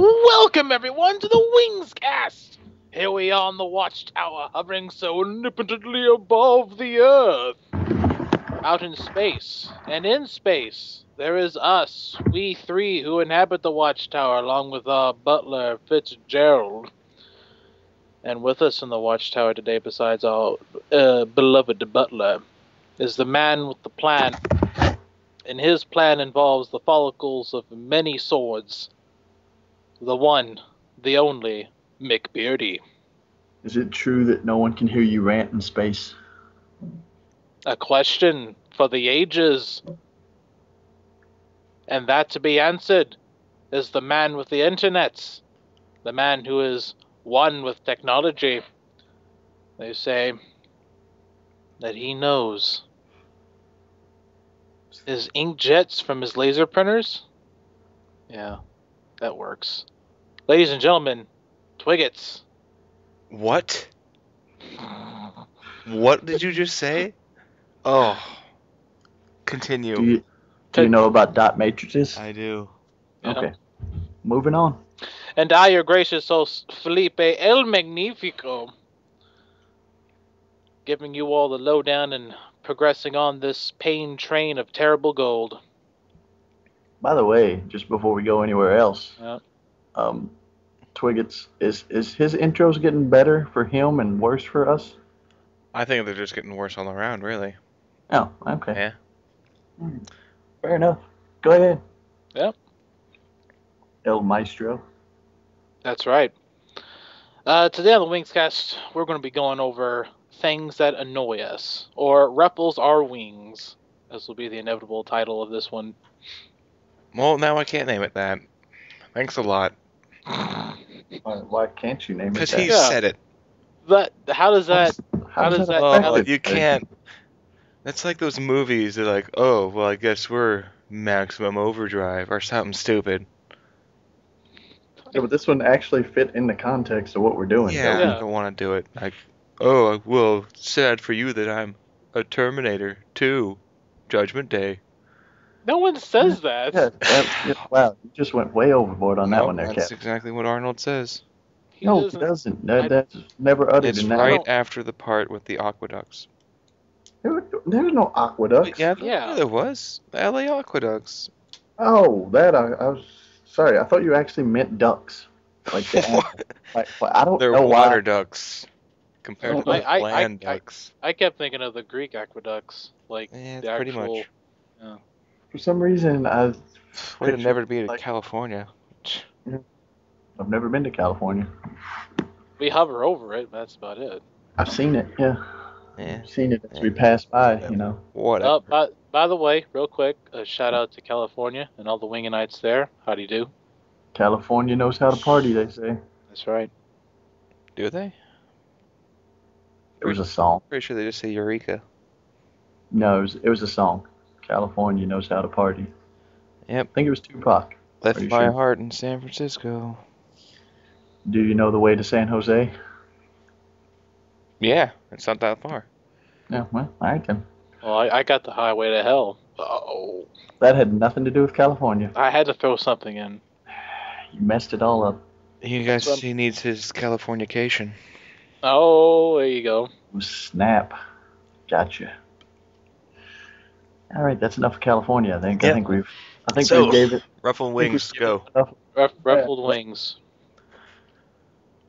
Welcome everyone to the Wings Cast. Here we are on the Watchtower, hovering so omnipotently above the Earth. Out in space, and in space, there is us, we three who inhabit the Watchtower, along with our butler, Fitzgerald. And with us in the Watchtower today, besides our beloved butler, is the man with the plan. And his plan involves the follicles of many swords. The one, the only, Mick Beardy. Is it true that no one can hear you rant in space? A question for the ages. And that to be answered is the man with the internets. The man who is one with technology. They say that he knows his inkjets from his laser printers. Yeah, that works. Ladies and gentlemen, Twiggets. What? What did you just say? Oh. Continue. Do you know about dot matrices? I do. Yeah. Okay. Moving on. And I, your gracious host, Felipe El Magnifico, giving you all the lowdown and progressing on this pain train of terrible gold. By the way, just before we go anywhere else, Yeah. Twiggets, is his intros getting better for him and worse for us? I think they're just getting worse all around, really. Oh, okay. Yeah. Fair enough. Go ahead. Yep. El Maestro. That's right. Today on the Wingscast, we're going to be going over things that annoy us, or ruffles our wings. This will be the inevitable title of this one. Well, now I can't name it that. Thanks a lot. Why can't you name it Because that? he Yeah. said it. How does that... how does that- Oh, how well, does- you can't. That's like those movies. They're like, oh, well, I guess we're Maximum Overdrive or something stupid. Yeah, but this one actually fit in the context of what we're doing. Yeah, Yeah. I don't want to do it. Like, oh, well, sad for you that I'm a Terminator 2, Judgment Day. No one says that. Wow, you just went way overboard on that Nope, one there, that's Cap. exactly what Arnold says. He No, doesn't- he doesn't. I- That's never uttered It's in that. right after the part with the aqueducts. There's no aqueducts. Yeah, Yeah. there was. The LA aqueducts. Oh, that I was sorry. I thought you actually meant ducks. Like the I don't They're know water why. ducts compared Oh, to the I- land I- ducts. I kept thinking of the Greek aqueducts, like Yeah, the pretty actual... much. For some reason, Way to picture, never be to like- California. I've never been to California. We hover over it, but that's about it. I've seen it. Yeah, Yeah, I've seen it as we pass by. You know. whatever. By the way, real quick, a shout out to California and all the Wingenites there. How do you do? California knows how to party. They say. That's right. Do they? It was a song. Pretty sure they just say Eureka. No, it was a song. California knows how to party. Yep. I think it was Tupac. Left Pretty my sure. heart in San Francisco. Do you know the way to San Jose? Yeah, it's not that far. Yeah, well, all right then. Well, I got the highway to hell. Oh, That had nothing to do with California. I had to throw something in. You messed it all up. You guys, Some- he needs his Californication. Oh, there you go. Snap. Gotcha. All right, that's enough of California. I think. Yeah. I think we So- gave it Ruffle wings, go. enough Ruffled wings.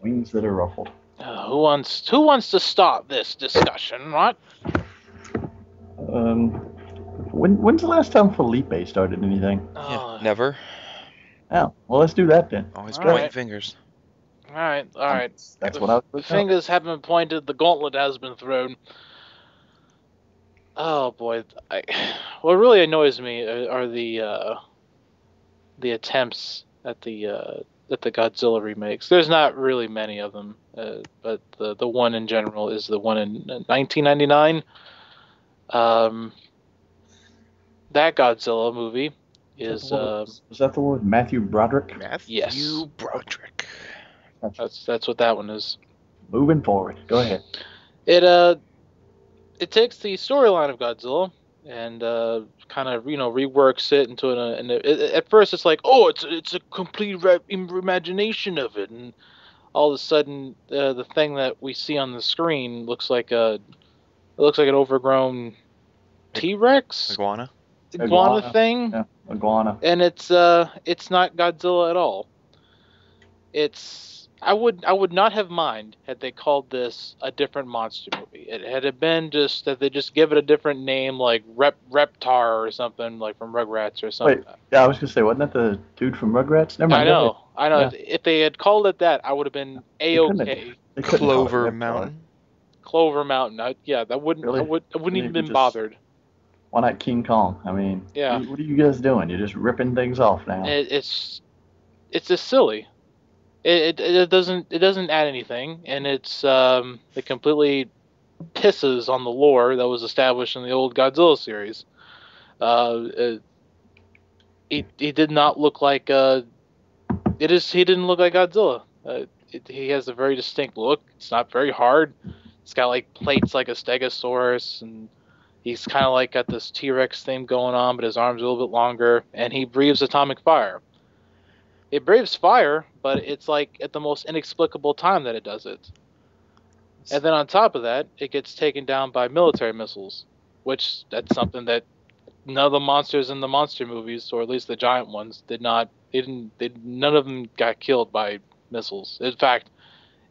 wings that are ruffled. Who wants to start this discussion? What? When's the last time Felipe started anything? Oh, Yeah, never. Oh, well, let's do that then. Always All pointing right. fingers. all right. That's The what I was. The looking up. fingers have been pointed. The gauntlet has been thrown. Oh boy! What really annoys me are the attempts at the Godzilla remakes. There's not really many of them, but the one in general is the one in 1999. That Godzilla movie is Was that the one with Matthew Broderick? Matthew Yes. Broderick. that's what that one is. Moving forward. Go ahead. It takes the storyline of Godzilla and kind of reworks it into at first it's like, oh, it's a complete imagination of it, and all of a sudden the thing that we see on the screen looks like an overgrown T-Rex Iguana. iguana thing, Yeah, iguana. and it's not Godzilla at all. I would not have mind had they called this a different monster movie. Had it been just that they just give it a different name, like Reptar or something, like from Rugrats or something. Wait, yeah, I was gonna say, wasn't that the dude from Rugrats? Never mind. I know. Yeah. If they had called it that, I would have been A-okay. They couldn't call it Clover Reptar. Mountain. Clover Mountain. That wouldn't. Really? I wouldn't even been Just- bothered. Why not King Kong? I mean, Yeah. what are you guys doing? You're just ripping things off now. It's just silly. It doesn't add anything, and it completely pisses on the lore that was established in the old Godzilla series. He did not look like he didn't look like Godzilla. He has a very distinct look. It's not very hard. It's got like plates like a Stegosaurus, and he's kind of like got this T-Rex thing going on, but his arms are a little bit longer, and he breathes atomic fire. It breathes fire, but it's like at the most inexplicable time that it does it. And then on top of that, it gets taken down by military missiles, which that's something that none of the monsters in the monster movies, or at least the giant ones, did not. None of them got killed by missiles. In fact,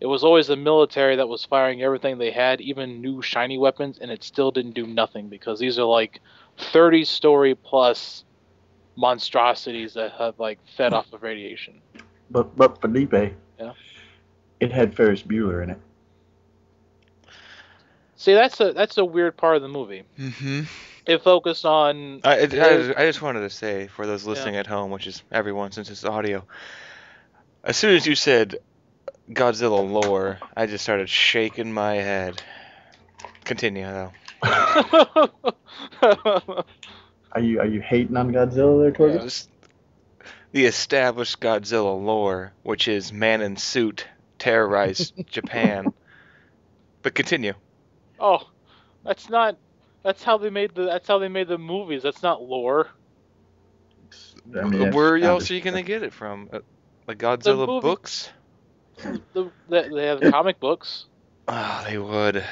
it was always the military that was firing everything they had, even new shiny weapons, and it still didn't do nothing because these are like 30-story plus monstrosities that have like fed off of radiation. But Felipe, Yeah. it had Ferris Bueller in it. See, that's a weird part of the movie. Mm-hmm. It focused on I just wanted to say, for those listening at home, which is everyone since it's audio, as soon as you said Godzilla lore, I just started shaking my head. Continue, though. Are you hating on Godzilla there, Torgo? Just the established Godzilla lore, which is man in suit terrorized Japan. But continue. Oh, that's how they made the movies. That's not lore. I mean, that's Where kinda else are you gonna get it from? Like Godzilla movie. books? They have comic books. Oh, they would.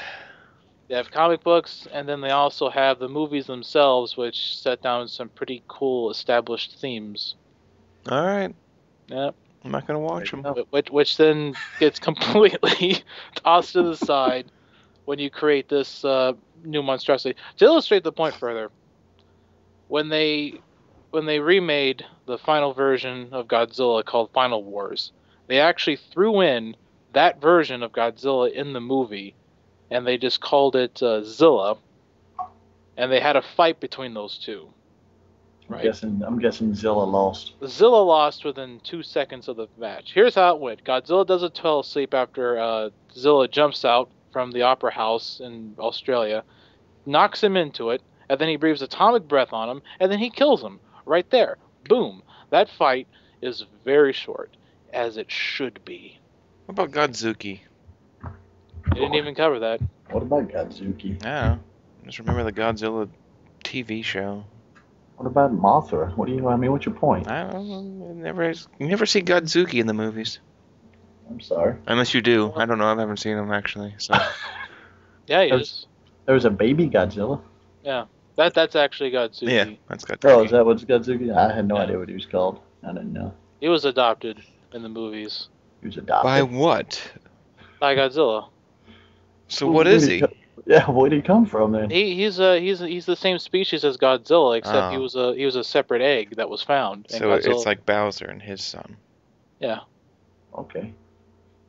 They have comic books, and then they also have the movies themselves, which set down some pretty cool established themes. All right. Yep. I'm not gonna watch them. Which then gets completely tossed to the side when you create this new monstrosity. To illustrate the point further, when they remade the final version of Godzilla called Final Wars, they actually threw in that version of Godzilla in the movie, and they just called it Zilla, and they had a fight between those two. Right? I'm guessing Zilla lost. Zilla lost within 2 seconds of the match. Here's how it went. Godzilla does a tail sleep after Zilla jumps out from the opera house in Australia, knocks him into it, and then he breathes atomic breath on him, and then he kills him. Right there. Boom. That fight is very short, as it should be. What about Godzuki? They didn't even cover that. What about Godzuki? Yeah. Just remember the Godzilla TV show. What about Mothra? What's your point? I don't know. You never see Godzuki in the movies. I'm sorry. Unless you do. I don't know. I haven't seen him, actually. So. Yeah, he is. There was a baby Godzilla. Yeah. That's actually Godzuki. Yeah, that's Godzuki. Oh, is that what's Godzuki? I had no Yeah. idea what he was called. I didn't know. He was adopted in the movies He was adopted. By what? by Godzilla. So what is he? Yeah, where did he come from then? He's the same species as Godzilla, except he Oh. was a separate egg that was found. And So Godzilla, it's like Bowser and his son. yeah, Okay.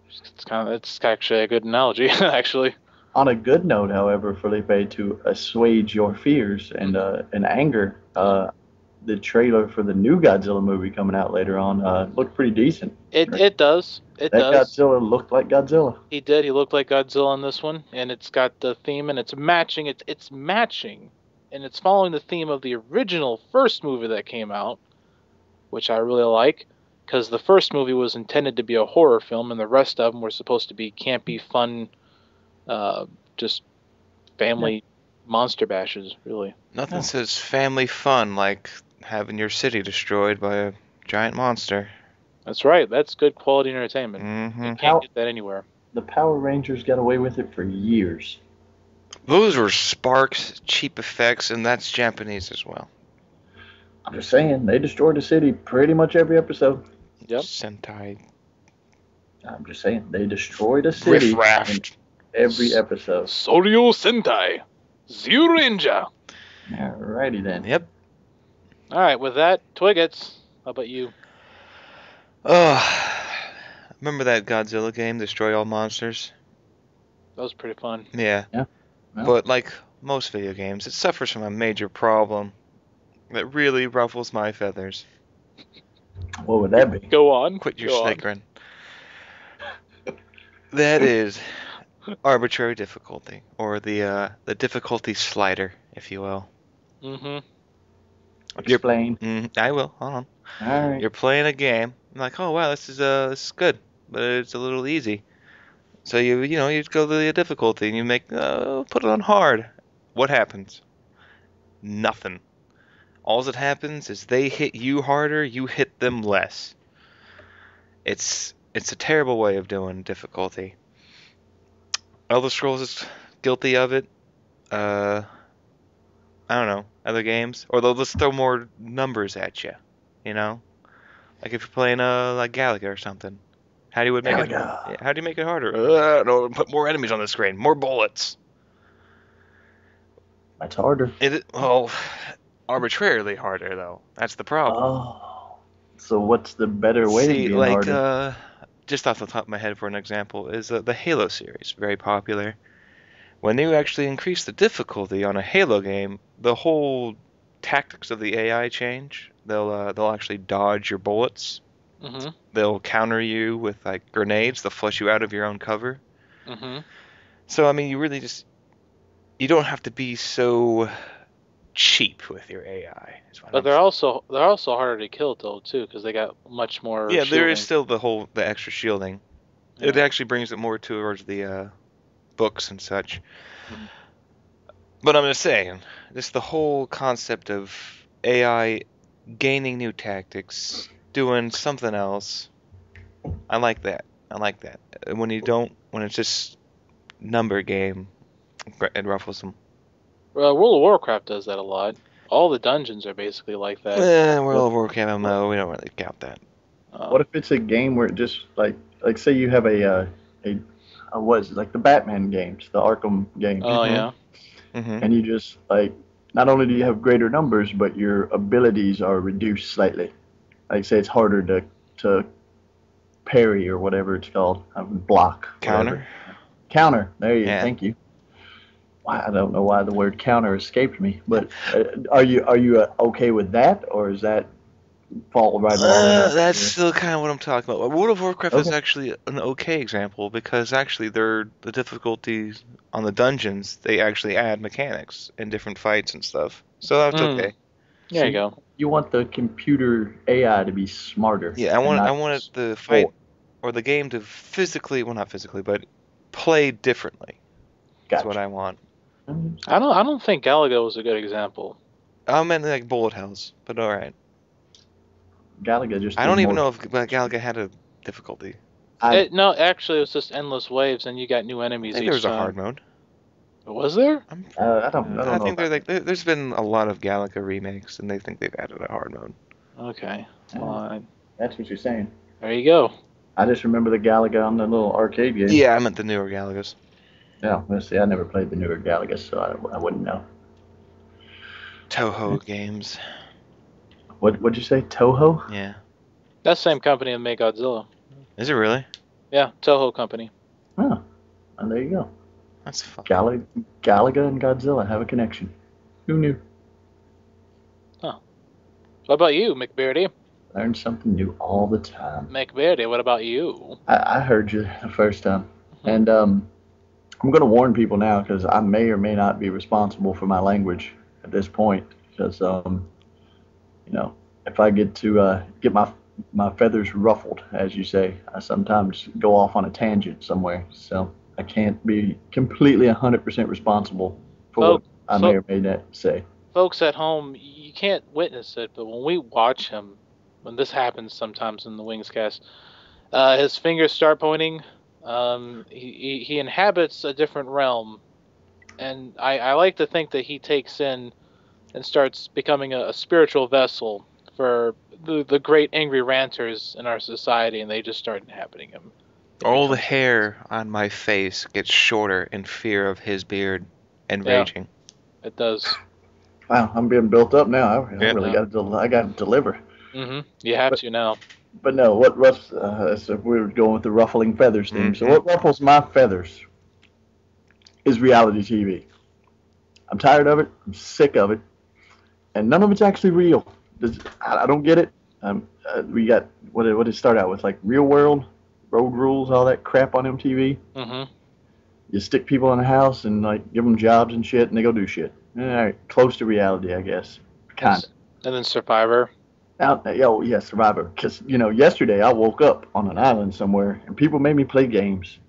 it's actually a good analogy actually. On a good note, however, Felipe, to assuage your fears and anger, the trailer for the new Godzilla movie coming out later on looked pretty decent. It does. It That does. Godzilla looked like Godzilla. He did. He looked like Godzilla in this one, and it's got the theme, and it's matching. It's matching, and it's following the theme of the original first movie that came out, which I really like, because the first movie was intended to be a horror film, and the rest of them were supposed to be campy, fun, just family monster bashes, really. Nothing says family fun like having your city destroyed by a giant monster. That's right. That's good quality entertainment. Mm-hmm. You can't get that anywhere. The Power Rangers got away with it for years. Those were sparks, cheap effects, and that's Japanese as well. I'm just saying, they destroyed the city pretty much every episode. Yep. Sentai. I'm just saying, they destroyed a city in Riff-raft. every episode. Soryo Sentai. Zyuranger. Alrighty then. Yep. Alright, with that, Twiggets, how about you? Oh, remember that Godzilla game, Destroy All Monsters? That was pretty fun. Yeah. Well. But like most video games, it suffers from a major problem that really ruffles my feathers. What would that be? Go on. Quit your Go on. snickering. That is arbitrary difficulty, or the difficulty slider, if you will. Mm-hmm. Explain. I will. Hold on. Alright. You're playing a game. I'm like, oh wow, this is good, but it's a little easy. So you go to the difficulty and you make put it on hard. What happens? Nothing. All that happens is they hit you harder, you hit them less. It's a terrible way of doing difficulty. Elder Scrolls is guilty of it. I don't know, other games, or they'll just throw more numbers at you. You know, like if you're playing like Galaga or something. How do you make it? How do you make it harder? No, put more enemies on the screen, more bullets. That's harder. Arbitrarily harder though. That's the problem. Oh. So what's the better way to See, be like harder? just off the top of my head, for an example, is the Halo series, very popular. When they actually increase the difficulty on a Halo game, the whole tactics of the AI change. They'll actually dodge your bullets. Mm-hmm. They'll counter you with like grenades. They'll flush you out of your own cover. Mm-hmm. So I mean, you don't have to be so cheap with your AI. But they're also harder to kill though too, because they got much more. Yeah, there is shielding. still the extra shielding. Yeah. It actually brings it more towards the books and such. Mhm. But I'm just saying, just the whole concept of AI gaining new tactics, doing something else. I like that. When it's just number game, it ruffles them. Well, World of Warcraft does that a lot. All the dungeons are basically like that. World of Warcraft MMO, we don't really count that. What if it's a game where it just like say you have a what is it, like the Batman games, the Arkham games. Oh yeah. Mm-hmm. And you just like not only do you have greater numbers, but your abilities are reduced slightly. Like say it's harder to parry or whatever it's called, block. Counter. Counter. There you. Yeah. Thank you. I don't know why the word counter escaped me, but are you okay with that, or is that fall right along? That's still kind of what I'm talking about. World of Warcraft is Okay. actually an okay example because actually the difficulties on the dungeons, they actually add mechanics in different fights and stuff. So that's okay. There you go. You want the computer AI to be smarter. Yeah, I wanted the fight or the game to physically, well not physically, but play differently. That's what I want. I don't think Galaga was a good example. I meant like bullet hells, but all right. Galaga just. I don't even know if Galaga had a difficulty. No, actually, it was just endless waves, and you got new enemies I think each there was a time. hard mode. Was there? I don't know. I think there's been a lot of Galaga remakes, and they think they've added a hard mode. Okay. Well, That's what you're saying. there you go. I just remember the Galaga on the little arcade game. Yeah, I meant the newer Galagas. Yeah, let's see. I never played the newer Galaga, so I wouldn't know. Toho games. What'd you say? Toho? Yeah. That's the same company that made Godzilla. Is it really? Yeah, Toho Company. Oh, and there you go. That's fun. Galaga and Godzilla have a connection. Who knew? What about you, McBeardy? Learn something new all the time. McBeardy, what about you? I heard you the first time, and I'm going to warn people now because I may or may not be responsible for my language at this point. Because if I get to get my feathers ruffled, as you say, I sometimes go off on a tangent somewhere. So I can't be completely 100% responsible for I may or may not say. Folks at home, you can't witness it, but when we watch him, when this happens sometimes in the Wings cast, his fingers start pointing. He inhabits a different realm, and I like to think that he takes in and starts becoming a spiritual vessel for the great angry ranters in our society, and they just start inhabiting him. All the hair on my face gets shorter in fear of his beard and raging. It does. Wow, I'm being built up now. I really got to deliver. You have to now. But no, what ruffles? So we were going with the ruffling feathers theme. So what ruffles my feathers is reality TV. I'm tired of it. I'm sick of it, and none of it's actually real. I don't get it. We got what did it start out with? Like Real World, Road Rules, all that crap on MTV. You stick people in a house and like give them jobs and shit, and they go do shit. All right, close to reality, I guess. Kind of. And then Survivor. Survivor. Because, yesterday I woke up on an island somewhere, and people made me play games.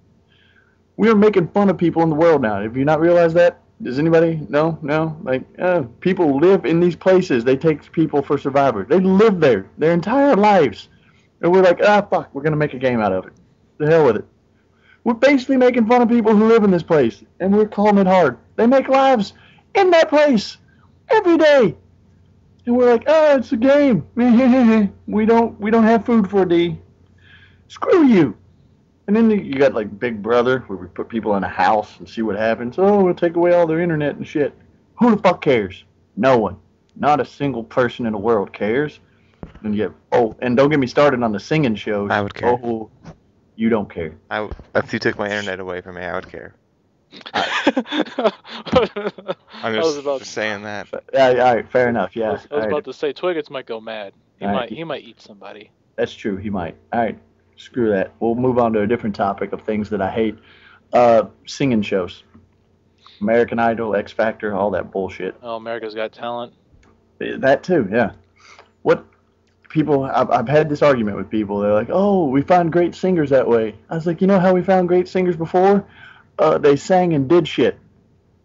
We are making fun of people in the world now. Have you not realized that? Does anybody? No? Like, people live in these places. They take people for Survivor. They live there their entire lives. And we're like, fuck, we're going to make a game out of it. The hell with it. We're basically making fun of people who live in this place, and we're calling it hard. They make lives in that place every day. And we're like, it's a game. We don't have food for a D. Screw you. And then you got like Big Brother, where we put people in a house and see what happens. Oh, we'll take away all their internet and shit. Who the fuck cares? No one. Not a single person in the world cares. And and don't get me started on the singing shows. I would care. Oh, you don't care. If you took my internet away from me, I would care. I'm just saying that. Yeah, all right, fair enough. Yeah. I was about to say Twiggets might go mad. He might eat somebody. That's true. He might. All right, screw that. We'll move on to a different topic of things that I hate. Singing shows, American Idol, X Factor, all that bullshit. Oh, America's Got Talent. That too. Yeah. What people? I've had this argument with people. They're like, "Oh, we find great singers that way." I was like, you know how we found great singers before? They sang and did shit.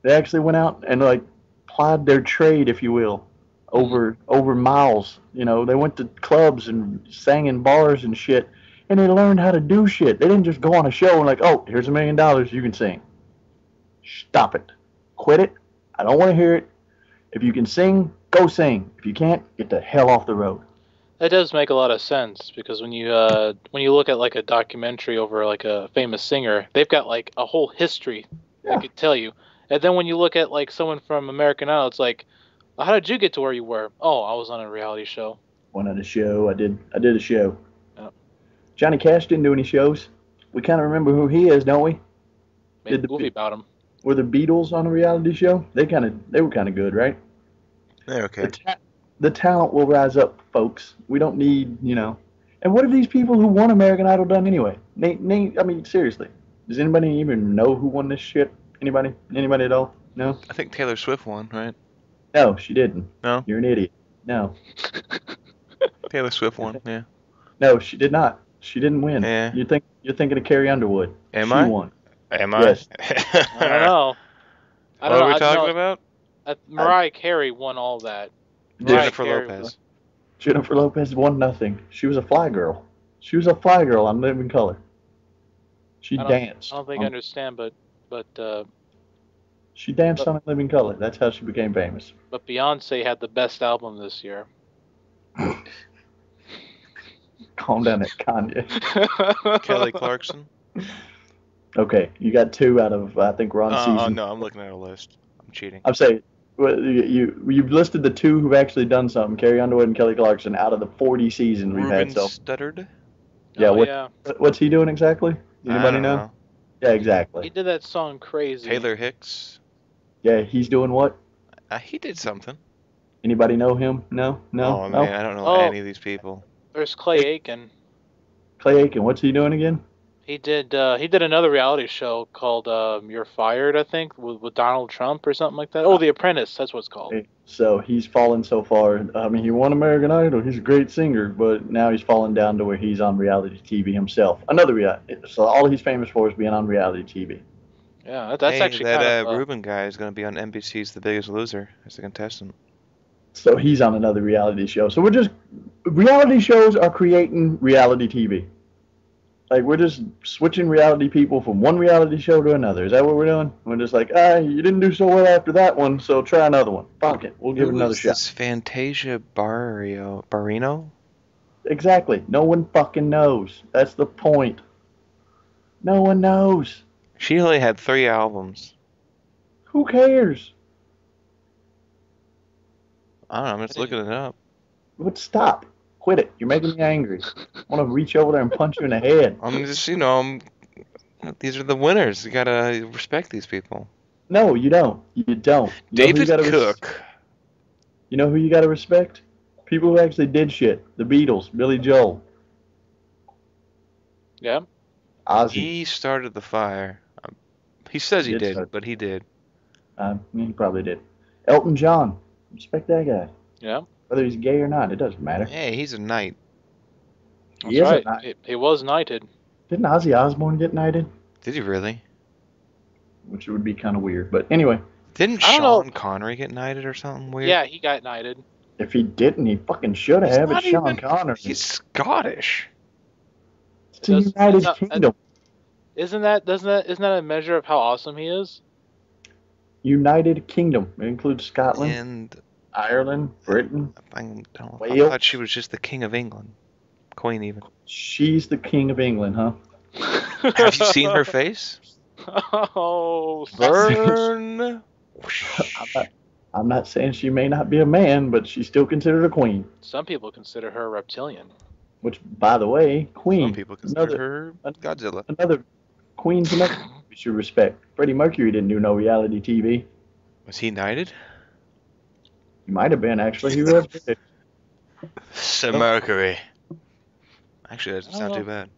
They actually went out and like plied their trade, if you will, over miles. They went to clubs and sang in bars and shit, and they learned how to do shit. They didn't just go on a show and like, oh, here's $1 million, you can sing. Stop it. Quit it. I don't want to hear it. If you can sing, go sing. If you can't, get the hell off the road. That does make a lot of sense, because when you look at like a documentary over like a famous singer, they've got like a whole history. I could tell you. And then when you look at like someone from American Idol, it's like, how did you get to where you were? Oh, I was on a reality show. Went on a show. I did a show. Yeah. Johnny Cash didn't do any shows. We kind of remember who he is, don't we? Made a movie about him. Were the Beatles on a reality show? They were kind of good, right? They're okay. The talent will rise up, folks. We don't need, And what have these people who won American Idol done anyway? I mean, seriously. Does anybody even know who won this shit? Anybody? Anybody at all? No? I think Taylor Swift won, right? No, she didn't. No? You're an idiot. No. Taylor Swift won, yeah. No, she did not. She didn't win. Yeah. You're thinking of Carrie Underwood. She won. Am I? Yes. I don't know. What are we talking about? Mariah Carey won all that. Jennifer Lopez. Jennifer Lopez won nothing. She was a fly girl. She was a fly girl on Living Color. She danced. I don't think I understand, but she danced on Living Color. That's how she became famous. But Beyonce had the best album this year. Calm down, Kanye. Kelly Clarkson. Okay, you got 2 out of I think we're on season. Oh no, I'm looking at a list. I'm cheating. I'm saying you've listed the 2 who've actually done something: Carrie Underwood and Kelly Clarkson, out of the 40 seasons we've had. So Studdard. Yeah. What's he doing exactly? Anybody know? Yeah, exactly. He did that song Crazy. Taylor Hicks. Yeah, he's doing what? He did something. Anybody know him? No. Oh man, I don't know any of these people. There's Clay Aiken. Clay Aiken, what's he doing again? He did another reality show called You're Fired, I think, with Donald Trump or something like that. Oh, The Apprentice, that's what it's called. So he's fallen so far. I mean, he won American Idol. He's a great singer, but now he's fallen down to where he's on reality TV himself. Another reality. So all he's famous for is being on reality TV. Yeah, that's hey, actually that kind of. Ruben guy is going to be on NBC's The Biggest Loser as a contestant. So he's on another reality show. So reality shows are creating reality TV. Like, we're just switching reality people from one reality show to another. Is that what we're doing? We're just like, you didn't do so well after that one, so try another one. Fuck it. We'll give it another shot. This Fantasia Barrino? Exactly. No one fucking knows. That's the point. No one knows. She only had 3 albums. Who cares? I don't know, I'm just looking it up. But stop. Quit it. You're making me angry. I want to reach over there and punch you in the head. I'm just, these are the winners. You gotta respect these people. No, you don't. You don't. David Cook. You know who you gotta respect? People who actually did shit. The Beatles, Billy Joel. Yeah. Ozzy. He started the fire. He says he did, but he did. He probably did. Elton John. Respect that guy. Yeah. Whether he's gay or not, it doesn't matter. Hey, he's a knight. That's right. He was knighted. Didn't Ozzy Osbourne get knighted? Did he really? Which would be kind of weird. But anyway. Didn't Sean Connery get knighted or something weird? Yeah, he got knighted. If he didn't, he fucking should have. It's Sean Connery. He's Scottish. It's a United Kingdom. Isn't that a measure of how awesome he is? United Kingdom. It includes Scotland, and Ireland, Britain, Wales. I thought she was just the King of England. Queen even. She's the King of England, huh? Have you seen her face? Oh, burn! I'm not saying she may not be a man, but she's still considered a queen. Some people consider her a reptilian. Which, by the way, queen. Some people consider her Godzilla. Another queen's another we should respect. Freddie Mercury didn't do no reality TV. Was he knighted? He might have been, actually. He was British. Sir Mercury. Actually, that doesn't sound too bad.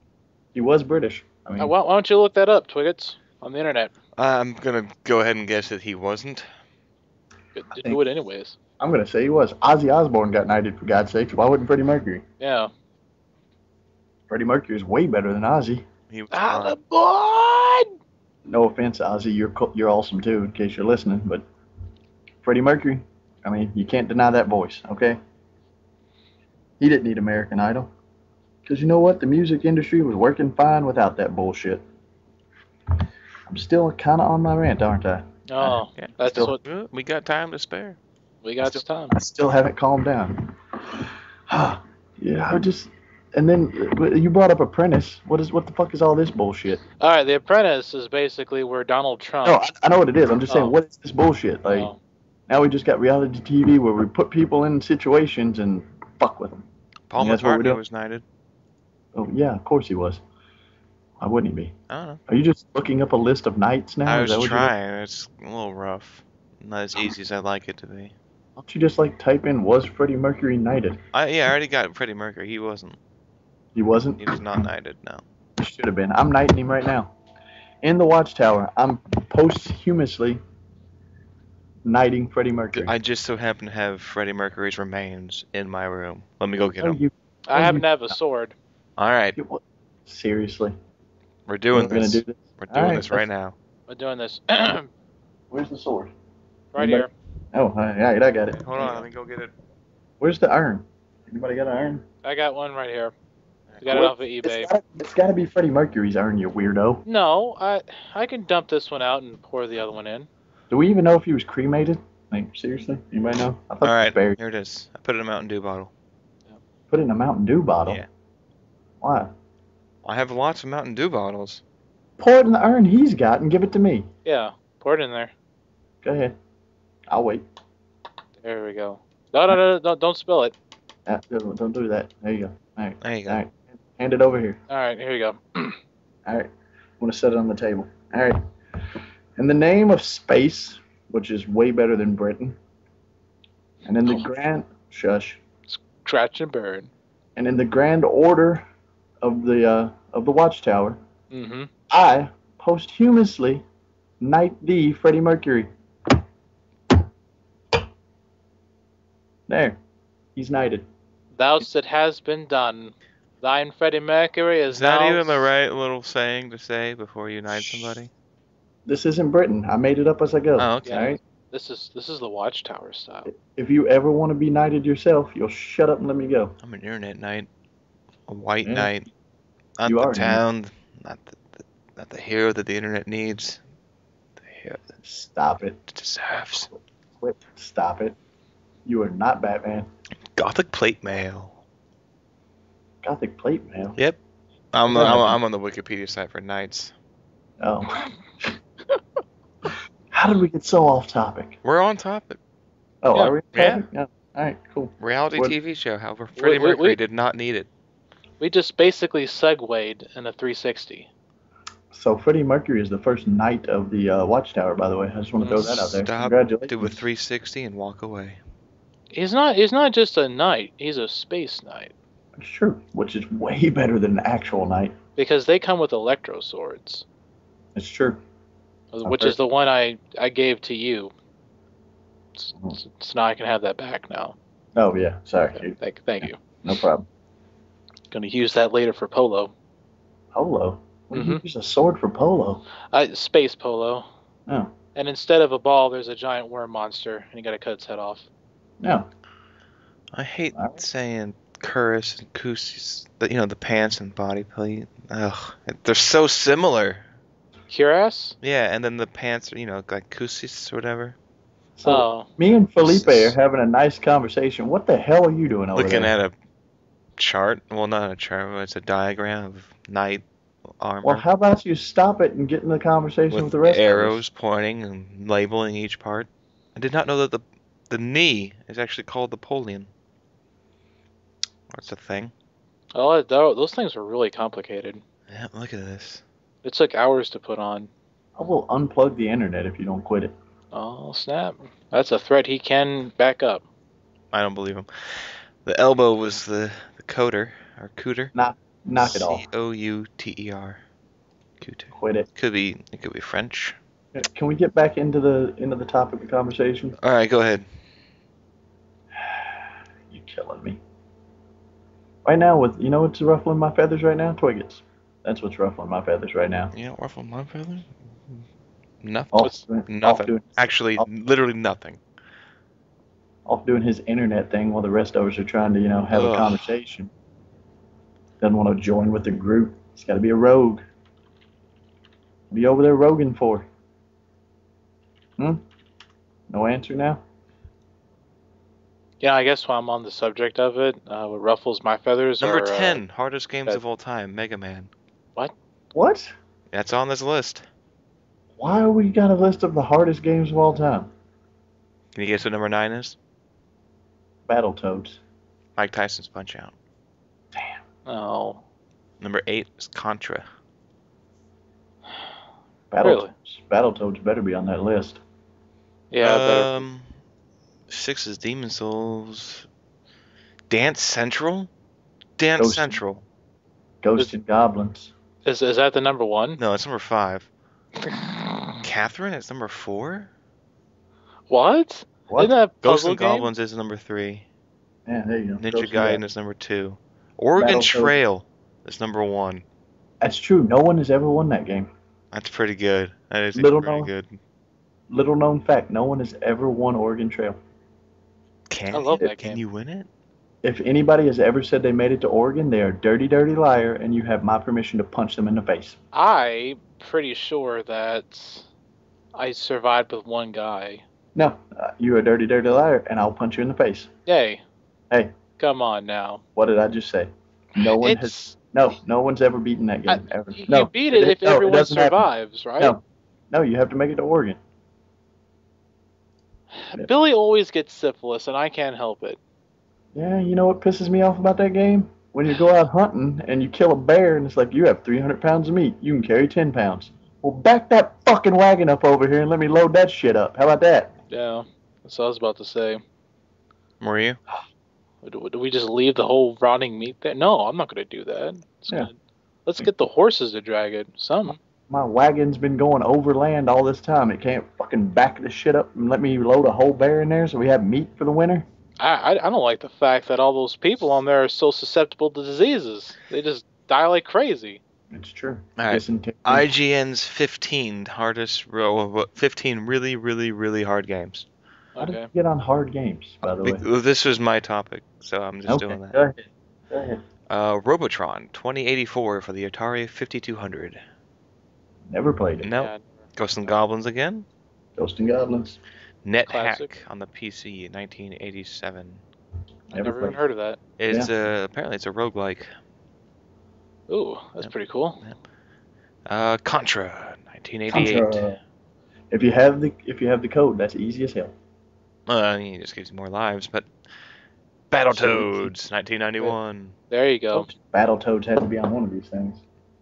He was British. I mean, why don't you look that up, Twiggets, on the internet? I'm going to go ahead and guess that he wasn't. Do it anyways. I'm going to say he was. Ozzy Osbourne got knighted, for God's sakes. Why wouldn't Freddie Mercury? Yeah. Freddie Mercury is way better than Ozzy. He was Hollywood! No offense, Ozzy. You're awesome, too, in case you're listening. But Freddie Mercury, I mean, you can't deny that voice, okay? He didn't need American Idol. Because you know what? The music industry was working fine without that bullshit. I'm still kind of on my rant, aren't I? Oh, yeah, that's what we got time to spare. We got time. I still haven't calmed down. Yeah, I just... And then you brought up Apprentice. What the fuck is all this bullshit? All right, The Apprentice is basically where Donald Trump... No, I know what it is. I'm just saying, what is this bullshit? Like, now we just got reality TV where we put people in situations and fuck with them. Paul McCartney was knighted. Oh, yeah, of course he was. Why wouldn't he be? I don't know. Are you just looking up a list of knights now? I was trying. It's a little rough. Not as easy as I'd like it to be. Why don't you just, type in, was Freddie Mercury knighted? I already got Freddie Mercury. He wasn't. He wasn't? He was not knighted, no. He should have been. I'm knighting him right now. In the Watchtower, I'm posthumously knighting Freddie Mercury. I just so happen to have Freddie Mercury's remains in my room. Let me go get them. I happen to have a sword. All right. Seriously? We're doing this. We're doing this right now. We're doing this. Where's the sword? Right here. Oh, right, I got it. Hold on, let me go get it. Where's the urn? Anybody got an urn? I got one right here. I got it off of eBay. It's got to be Freddie Mercury's urn, you weirdo. No, I can dump this one out and pour the other one in. Do we even know if he was cremated? Like, seriously? Anybody know? I thought all right, buried. Here it is. I put it in a Mountain Dew bottle. Put it in a Mountain Dew bottle? Yeah. Why? I have lots of Mountain Dew bottles. Pour it in the urn he's got and give it to me. Yeah, pour it in there. Go ahead. I'll wait. There we go. No, don't spill it. Don't do that. There you go. All right. There you go. All right. Hand it over here. All right, here you go. All right. I'm going to set it on the table. All right. In the name of space, which is way better than Britain, and in the grand... Shush. Scratch and burn. And in the grand order of the Watchtower, I posthumously knight thee, Freddie Mercury. There. He's knighted. Thous it has been done. Thine Freddie Mercury is that now... even the right little saying to say before you knight somebody? This isn't Britain. I made it up as I go. Oh, okay. All right. This is the Watchtower style. If you ever want to be knighted yourself, you'll shut up and let me go. I'm an internet knight, a white Yeah. knight, not You the are an town, not the hero that the internet needs, the hero that Stop it. it deserves. Quit. Stop it. You are not Batman. Gothic plate mail. Gothic plate mail. Yep. I'm Yeah. on the Wikipedia site for knights. Oh. How did we get so off topic? We're on topic. Oh, Yeah. are we? Yeah. Yeah. All right. Cool. Reality What- TV show. However, Freddie we- Mercury did not need it. We just basically segued in a 360. So Freddie Mercury is the first knight of the Watchtower. By the way, I just want to throw that out there. Stop. Congratulations. Do a 360 and walk away. He's not just a knight. He's a space knight It's true, which is way better than an actual knight. because they come with electro swords, It's true. which is the one I gave to you. So now I can have that back now. Oh yeah. Sorry. Okay, thank you. No problem. Gonna use that later for polo. Polo. What do you Mhm. use a sword for polo? Space polo. Oh. And instead of a ball, there's a giant worm monster, and you gotta cut its head off. No. I hate Alright. saying cuirass and kusis, the pants and body plate. Ugh, they're so similar. Cuirass? Yeah, and then the pants are, like kusis or whatever. So Oh, me and Felipe are having a nice conversation. What the hell are you doing over Looking there? at a chart. Well, not a chart, but it's a diagram of knight armor Well, how about you stop it and get in the conversation with with the rest arrows pointing and labeling each part. I did not know that the knee is actually called the Polion. That's a thing. oh, those things were really complicated. Yeah, look at this. It took hours to put on. of us? I will unplug the internet if you don't quit it. Oh, snap. That's a threat he can back up. I don't believe him. The elbow was the coder, or cooter. Knock it off. Couter. Cooter. Quit it. It could be French. Can we get back into the topic of conversation? All right, go ahead. You're killing me. Right now, what's ruffling my feathers right now? Twiggets. That's what's ruffling my feathers right now. You don't ruffle my feathers? Nothing. Off Nothing. doing, Actually, off- literally nothing. off doing his internet thing while the rest of us are trying to, have a Ugh. conversation. Doesn't want to join with the group. He's got to be a rogue. Be over there roguing for? No answer now? Yeah, I guess while I'm on the subject of it, what ruffles my feathers Number are, 10, hardest games that- of all time, Mega Man. What? That's on this list. Why are we got a list of the hardest games of all time? Can you guess what number 9 is? Battletoads. Mike Tyson's Punch Out. Oh, Number 8 is Contra. Battletoads. Battletoads better be on that list. yeah. better. 6 is Demon Souls. Dance Central? Dance Ghost. Central. Ghosts and Goblins. Is that the number one? No, it's number 5. Catherine, it's number 4. What? What? Isn't that Ghosts puzzle and game? Goblins is number 3. Yeah, there you go. Ninja Ghosts and Gaiden Goblins. is number 2. Oregon Battletoads. Trail is number 1. That's true. No one has ever won that game. That's pretty good. That is Little pretty known. good. Little known fact, no one has ever won Oregon Trail. Can I love you? that Can game. you win it? If anybody has ever said they made it to Oregon, they are a dirty, dirty liar, and you have my permission to punch them in the face. I'm pretty sure that I survived with one guy. No, you're a dirty, dirty liar, and I'll punch you in the face. Hey. Hey. Come on now. What did I just say? No one has. No one's ever beaten that game ever. You No, beat it if no, everyone doesn't happen. survives, right? No, you have to make it to Oregon. Billy always gets syphilis, and I can't help it. Yeah, you know what pisses me off about that game? When you go out hunting and you kill a bear and it's like, you have 300 pounds of meat, you can carry 10 pounds. Well, back that fucking wagon up over here and let me load that shit up. How about that? Yeah, that's what I was about to say. Were you? Do we just leave the whole rotting meat there? No, I'm not going to do that. Yeah. Let's get the horses to drag it. Some. My wagon's been going overland all this time. It can't fucking back the shit up and let me load a whole bear in there so we have meat for the winter. I don't like the fact that all those people on there are so susceptible to diseases. They just die like crazy. It's true. All right. Dysentery. IGN's 15 15 really, really, really hard games. How did Okay. you get on hard games, by the way? This was my topic, so I'm just doing that. Go ahead. Go ahead. Robotron 2084 for the Atari 5200. Never played it. No. Yeah, Ghosts and Goblins again. Ghosts and Goblins. NetHack Classic. on the PC 1987. I never even played. heard of that. It's apparently it's a roguelike. Ooh, that's pretty cool. Contra 1988. Contra. If you have the code, that's easy as hell. I mean, it just gives you more lives, but Battletoads 1991. There you go. Battletoads had to be on one of these things.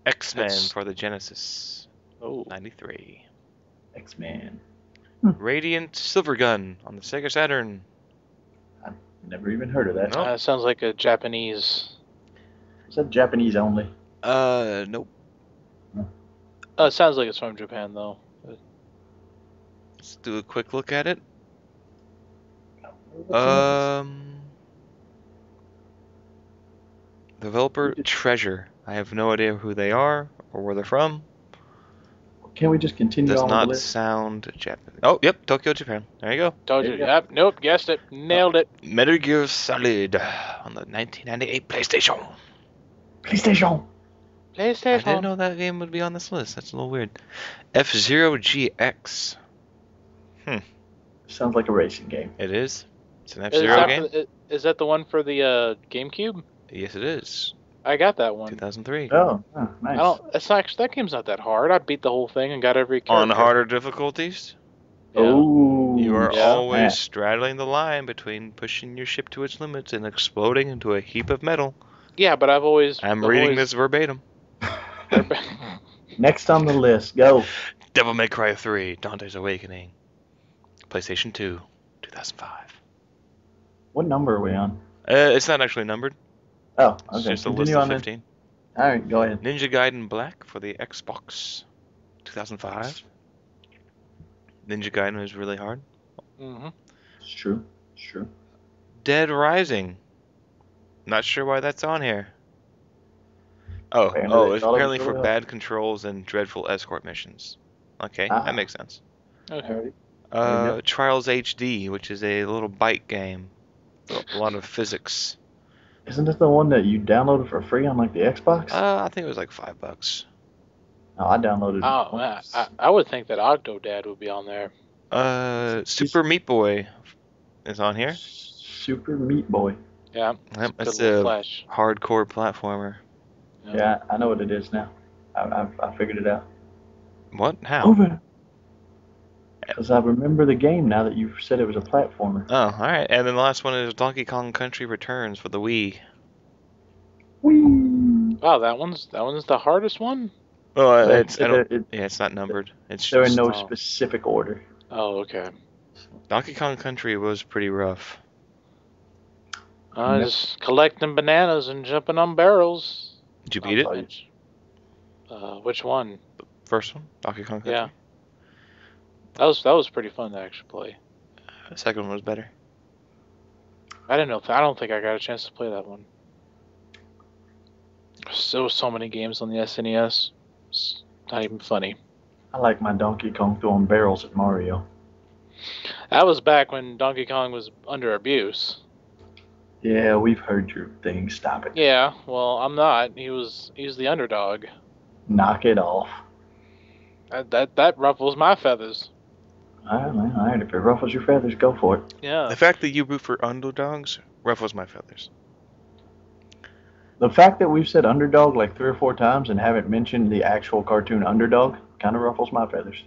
X-Men That's- for the Genesis Oh, 93. X-Men. Radiant Silvergun on the Sega Saturn. Never even heard of that. No. sounds like a Japanese. Is that Japanese only? Nope. It sounds like it's from Japan though. Let's do a quick look at it. What's Developer Treasure. I have no idea who they are or where they're from. Can we just continue Does on with the not list? sound Japanese. Oh, yep, Tokyo, Japan. There you go. Told There you. you go. Yep. Nope. Guessed it. Nailed it. Metal Gear Solid on the 1998 PlayStation. PlayStation. I didn't PlayStation. know that game would be on this list. That's a little weird. F-Zero GX. Sounds like a racing game. It is. It's an Is F-Zero that, game. is that the one for the GameCube? Yes, it is. I got that one. 2003. Oh, nice. I don't. It's not. That game's not that hard. I beat the whole thing and got every character. On harder difficulties, Yeah. Oh, you are Yeah. always straddling the line between pushing your ship to its limits and exploding into a heap of metal. Yeah, but I've always. I'm reading this verbatim. Next on the list, go. Devil May Cry 3, Dante's Awakening. PlayStation 2, 2005. What number are we on? It's not actually numbered. Oh, okay. It's just a Continue list of on then. 15. All right, go ahead. Ninja Gaiden Black for the Xbox, 2005. Ninja Gaiden was really hard. hmm It's true. It's true. Dead Rising. Not sure why that's on here. Apparently Oh, they it's thought it was apparently for really hard. bad controls and dreadful escort missions. Okay, Ah. that makes sense. Okay. There you Trials HD, which is a little bike game. A lot of physics. Isn't this the one that you downloaded for free on like the Xbox? I think it was like $5. No, I downloaded it. Oh, once. I would think that Octodad would be on there. Super Meat Boy is on here. Super Meat Boy. Yeah. Yep, Good That's little a flash. hardcore platformer. Yeah, I know what it is now. I figured it out. What? How? Over. Because I remember the game now that you've said it was a platformer. Oh, alright. And then the last one is Donkey Kong Country Returns for the Wii. Whee! Wow, that one's the hardest one. Oh, But it's I don't, it- yeah, it's not numbered. It's They're in just no Oh. specific order. Oh, okay. Donkey Kong Country was pretty rough. Yep. Just collecting bananas and jumping on barrels. Did you beat it? Which one? First one, Donkey Kong Country. Yeah. That was pretty fun to actually play. The second one was better. I don't think I got a chance to play that one. There was so many games on the SNES. It's not even funny. I like my Donkey Kong throwing barrels at Mario. That was back when Donkey Kong was under abuse. Yeah, we've heard your thing. Stop it. Yeah, well, I'm not. He's the underdog. Knock it off. That ruffles my feathers. All right, man. All right. If it ruffles your feathers, go for it. Yeah. The fact that you root for underdogs ruffles my feathers. The fact that we've said underdog like 3 or 4 times and haven't mentioned the actual cartoon underdog kind of ruffles my feathers.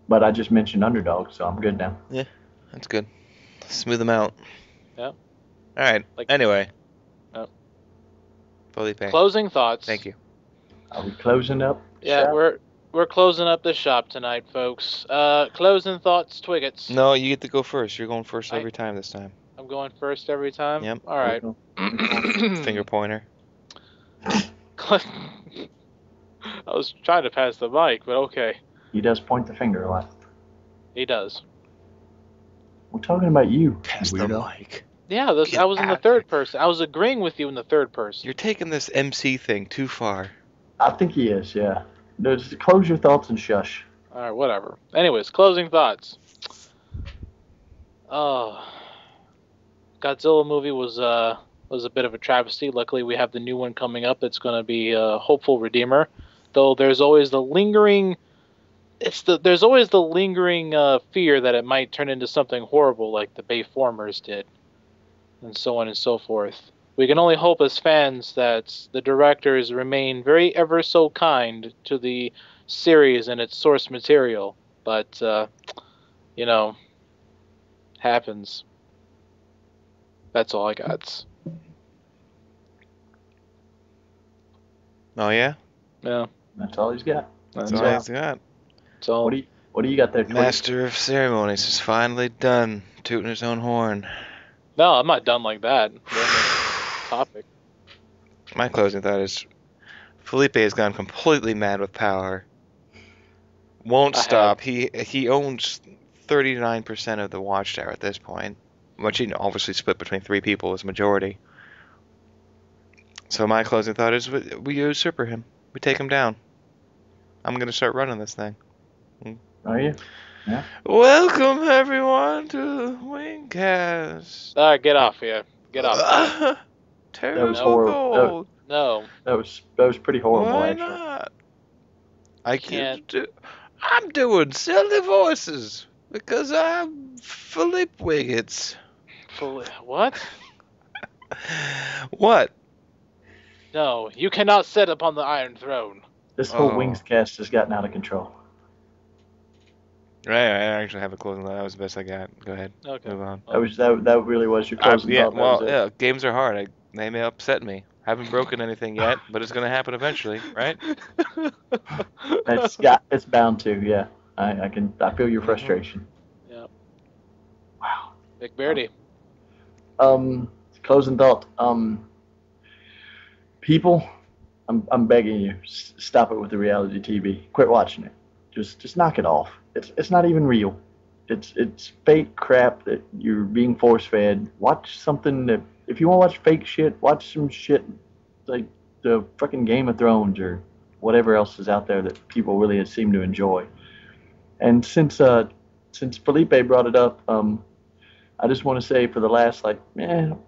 But I just mentioned underdog, so I'm good now. That's good. Smooth them out. Yep. Alright, Like- anyway. Yep. Felipe. Closing thoughts. Thank you. Are we closing up? Yeah, shop? we're closing up the shop tonight, folks. Closing thoughts, Twiggets. No, you get to go first. You're going first I- every time this time. I'm going first every time. Yep. All right. Finger pointer. I was trying to pass the mic, but okay. He does point the finger a lot. He does. We're talking about you. Pass you the weirdo. mic. Yeah, Get I was in the out. third person. I was agreeing with you in the third person. You're taking this MC thing too far. I think he is. Yeah. Just close your thoughts and shush. All right, whatever. Anyways, closing thoughts. Oh, Godzilla movie was a bit of a travesty. Luckily, we have the new one coming up. It's going to be a hopeful redeemer. Though there's always the lingering fear that it might turn into something horrible like the Bayformers did, and so on and so forth. We can only hope as fans that the directors remain very ever so kind to the series and its source material. But, happens. That's all I got. Oh yeah? Yeah. That's all he's got. That's all he's got. So, What do you got there, Tweet? Master of ceremonies is finally done tooting his own horn. no, I'm not done like that. Topic. My closing thought is Felipe has gone completely mad with power. Won't stop. He owns 39% of the Watchtower at this point, which he obviously split between 3 people as majority. So my closing thought is we usurp him. We take him down. I'm going to start running this thing. Are you? Yeah. Welcome everyone to Wingcast. Get off here. Get off. Terrible That was horrible. gold. No. That was pretty horrible, Why actually. not? I Can't. I'm doing silly voices because I'm Philippe Wiggins. What? What? No, you cannot sit upon the Iron Throne. This whole Oh. Wings cast has gotten out of control. Right, I actually have a closing thought. That was the best I got. Go ahead. Okay. Move on. That really was your closing Yeah, thought. That well, was it. yeah, games are hard. They may upset me. Haven't broken anything yet, but it's going to happen eventually, right? It's bound to. Yeah, I feel your frustration. Yeah. Wow. Big Beardy. Closing thought. People, I'm begging you, stop it with the reality TV. Quit watching it. Just knock it off. It's not even real. It's fake crap that you're being force fed. Watch something that if you want to watch fake shit, watch some shit like the fucking Game of Thrones or whatever else is out there that people really seem to enjoy. And since Felipe brought it up, I just want to say for the last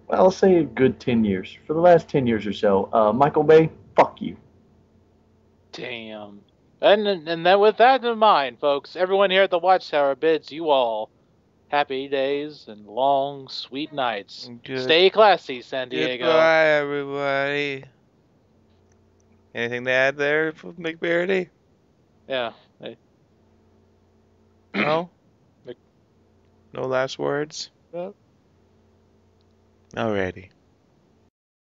I'll say a good 10 years. For the last 10 years or so, Michael Bay, fuck you. Damn. And then with that in mind, folks, everyone here at the Watchtower bids you all happy days and long, sweet nights. Stay classy, San Diego. Goodbye, everybody. Anything to add there, McBeardy? Yeah. Hey. No? No last words? No. Alrighty.